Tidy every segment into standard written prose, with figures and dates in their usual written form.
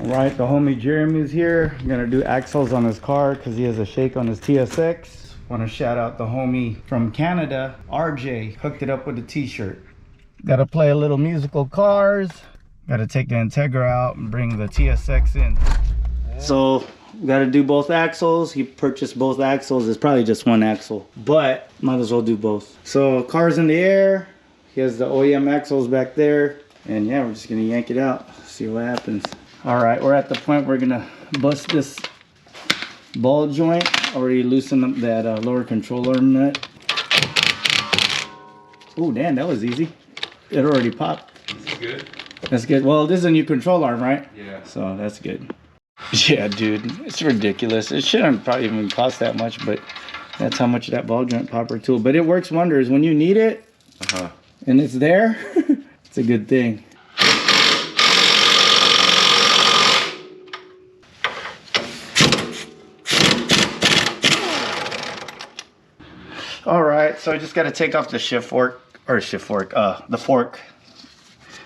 Alright, the homie Jeremy's here. I'm gonna do axles on his car because he has a shake on his TSX. Want to shout out the homie from Canada, RJ, hooked it up with a t-shirt. Gotta play a little musical cars. Gotta take the Integra out and bring the TSX in. So, gotta do both axles. He purchased both axles. It's probably just one axle, but might as well do both. So, car's in the air. He has the OEM axles back there. And yeah, we're just gonna yank it out, see what happens. All right, we're at the point we're gonna bust this ball joint. Already loosened up that lower control arm nut. Oh, damn, that was easy. It already popped. That's good. That's good. Well, this is a new control arm, right? Yeah. So that's good. Yeah, dude, it's ridiculous. It shouldn't probably even cost that much, but that's how much that ball joint popper tool. But it works wonders when you need it. And it's there. It's a good thing. All right, so I just got to take off the the fork.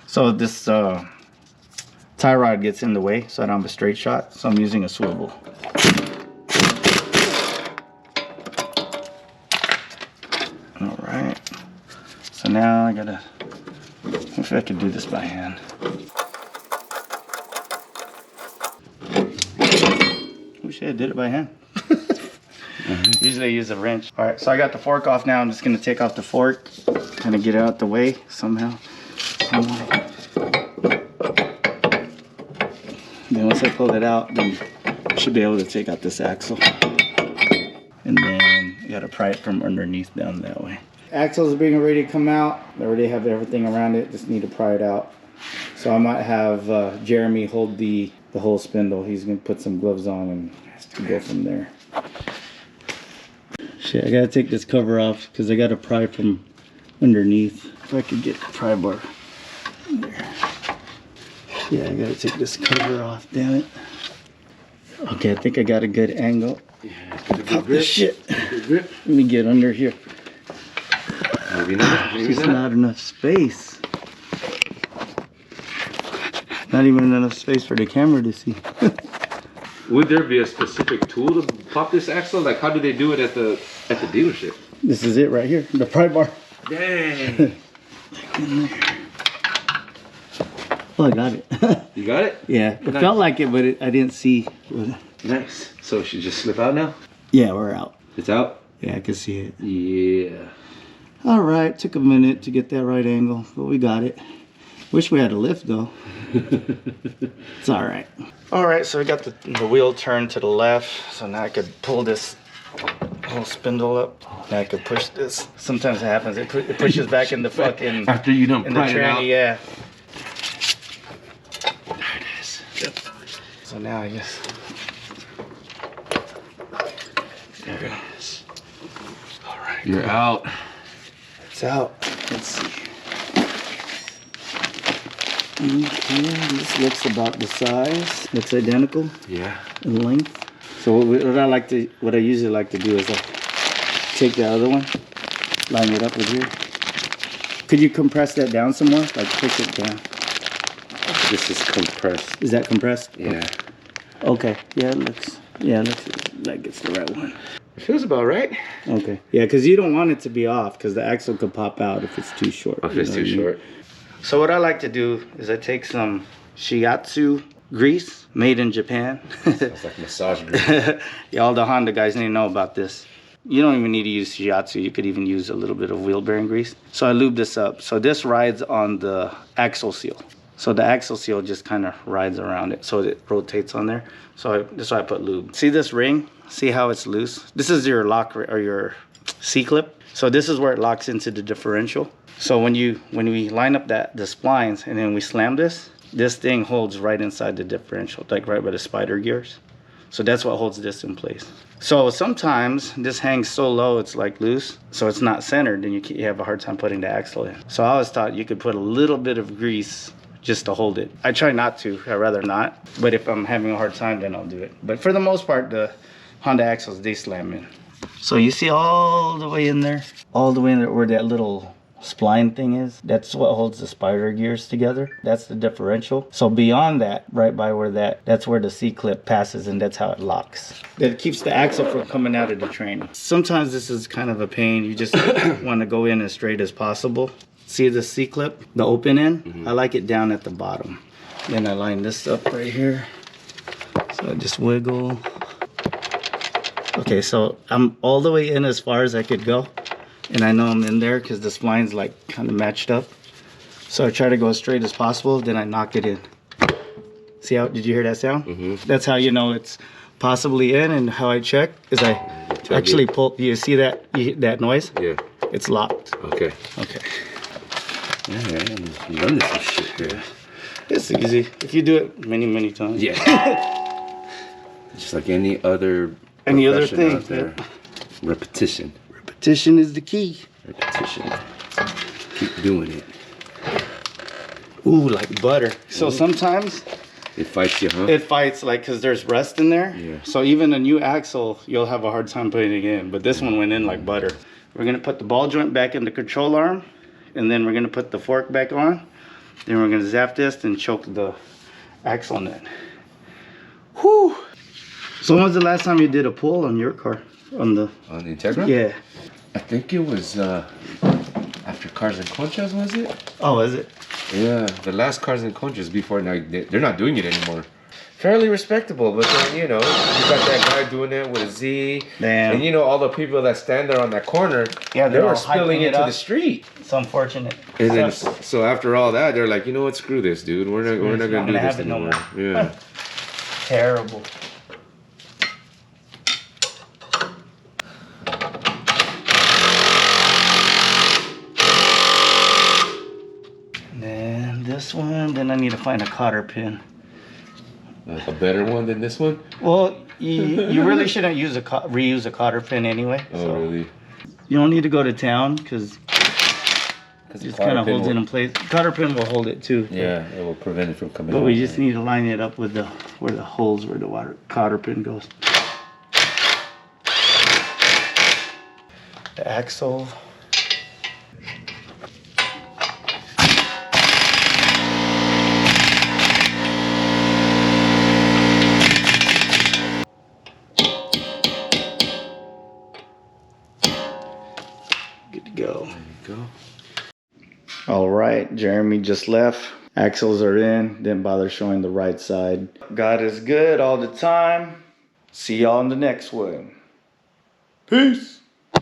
So this tie rod gets in the way, so I don't have a straight shot. So I'm using a swivel. All right. So now I gotta. If I could do this by hand. Wish I did it by hand. Usually I use a wrench. All right, so I got the fork off now. I'm just gonna take off the fork, kind of get it out the way somehow. Then once I pull it out, then I should be able to take out this axle. And then you gotta pry it from underneath down that way. Axle's being ready to come out. I already have everything around it, just need to pry it out. So I might have Jeremy hold the whole spindle. He's gonna put some gloves on and go from there. Shit, I gotta take this cover off because I gotta pry from underneath. If I could get the pry bar in there. Yeah, I gotta take this cover off, damn it. Okay, I think I got a good angle. Yeah, got a good grip. Shit. Good grip. Let me get under here. Maybe not. There's not enough space. Not even enough space for the camera to see. Would there be a specific tool to pop this axle? Like, how do they do it at the dealership? This is it right here, the pry bar. Dang. Oh, I got it. You got it? Yeah, it felt like it, but I didn't see. Nice. So it should just slip out now? Yeah, we're out. It's out? Yeah, I can see it. Yeah. All right, took a minute to get that right angle, but we got it. Wish we had a lift though. It's all right. All right, so I got the wheel turned to the left, so now I could pull this whole spindle up. Now I could push this. Sometimes it happens. It pushes back in the fucking after you don't pry it out. Yeah. There it is. Yep. So now I guess. There it is. All right. You're out. It's out. Let's see. Okay, this looks about the size. Looks identical. Yeah. In length. So what I usually like to do is take the other one, line it up with here. Could you compress that down some more? Like push it down. This is compressed. Is that compressed? Yeah. Okay. Yeah, it looks like it's the right one. It feels about right. Okay. Yeah, because you don't want it to be off because the axle could pop out if it's too short. If it's too short. So what I like to do is I take some shiatsu grease made in Japan. It's like massage grease. Yeah, all the Honda guys need to know about this. You don't even need to use shiatsu. You could even use a little bit of wheel bearing grease. So I lube this up. So this rides on the axle seal. So the axle seal just kind of rides around it. So it rotates on there. So that's why I put lube. See this ring? See how it's loose? This is your lock or your C-clip. So this is where it locks into the differential. So when we line up the splines and then we slam this thing holds right inside the differential, like right by the spider gears. So that's what holds this in place. So sometimes this hangs so low it's like loose, so it's not centered, and you have a hard time putting the axle in. So I always thought you could put a little bit of grease just to hold it. I try not to, I'd rather not. But if I'm having a hard time, then I'll do it. But for the most part, the Honda axles, they slam in. So you see all the way in there? All the way in there where that little spline thing is. That's what holds the spider gears together. That's the differential. So beyond that, right by where that's where the C-clip passes, and that's how it locks. That keeps the axle from coming out of the training. Sometimes this is kind of a pain. You just want to go in as straight as possible. See the C-clip, the open end? I like it down at the bottom. Then I line this up right here. So I just wiggle. Okay, so I'm all the way in as far as I could go. And I know I'm in there because the spline's like kind of matched up. So I try to go as straight as possible, then I knock it in. See how, did you hear that sound? That's how you know it's possibly in, and how I check is I actually pull, you see that noise? Yeah. It's locked. Okay. Okay. Yeah, I'm learning some shit here. It's easy. If you do it many, many times. Yeah. Just like any other thing out there. Repetition. Repetition is the key. Repetition. Keep doing it. Ooh, like butter. So sometimes it fights you, huh? It fights, like, because there's rust in there. Yeah. So even a new axle, you'll have a hard time putting it in. But this one went in like butter. We're going to put the ball joint back in the control arm. And then we're going to put the fork back on. Then we're going to zap this and choke the axle nut. Whew. So when was the last time you did a pull on your car? On the Integra? Yeah. I think it was after Cars and Conchas, was it? Oh, is it? Yeah, the last Cars and Conchas before. Now they're not doing it anymore. Fairly respectable, but then you got that guy doing it with a Z. Damn. And all the people that stand there on that corner, yeah, they were spilling into the street. It's unfortunate. And then so after all that, they're like, you know what, screw this, dude. We're not gonna do this anymore. Yeah. Terrible. And then this one, then I need to find a cotter pin. A better one than this one? Well, you really shouldn't use reuse a cotter pin anyway. Oh, so. Really? You don't need to go to town because it just kind of holds it in place. Cotter pin will hold it too. Yeah, it will prevent it from coming out. But we just need to line it up with where the holes where the cotter pin goes. The axle. Good to go. There you go. All right, Jeremy just left. Axles are in. Didn't bother showing the right side. God is good all the time. See y'all in the next one. Peace.